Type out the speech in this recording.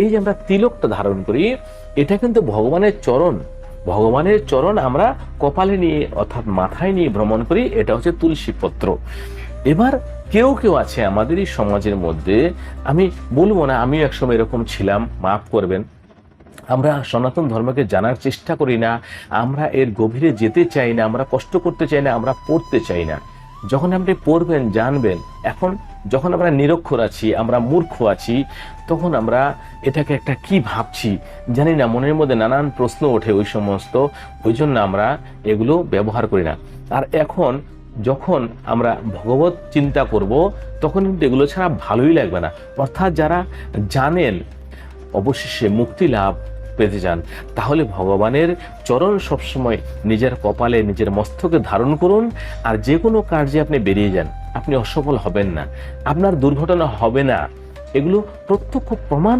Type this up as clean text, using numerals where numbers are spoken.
এই যে আমরা তিলকটা ধারণ করি, এটা কিন্তু ভগবানের চরণ আমরা কপালে নিয়ে অর্থাৎ মাথায় নিয়ে ভ্রমণ করি। এটা হচ্ছে তুলসী পত্র। এবার কেউ কেউ আছে আমাদের এই সমাজের মধ্যে, আমি বলবো না, আমিও একসময় এরকম ছিলাম, মাফ করবেন, আমরা সনাতন ধর্মকে জানার চেষ্টা করি না, আমরা এর গভীরে যেতে চাই না, আমরা কষ্ট করতে চাই না, আমরা পড়তে চাই না। যখন আপনি পড়বেন, জানবেন, এখন যখন আমরা নিরক্ষর আছি, আমরা মূর্খ আছি, তখন আমরা এটাকে একটা কি ভাবছি জানি না, মনের মধ্যে নানান প্রশ্ন ওঠে ওই সমস্ত, ওই জন্য আমরা এগুলো ব্যবহার করি না। আর এখন যখন আমরা ভগবত চিন্তা করব, তখন কিন্তু এগুলো ছাড়া ভালোই লাগবে না। অর্থাৎ যারা জানেন অবশেষে মুক্তি লাভ পেতে চান, তাহলে ভগবানের চরণ সবসময় নিজের কপালে, নিজের মস্তকে ধারণ করুন। আর যে কোনো কার্যে আপনি বেরিয়ে যান, আপনি অসফল হবেন না, আপনার দুর্ঘটনা হবে না। এগুলো প্রত্যক্ষ প্রমাণ।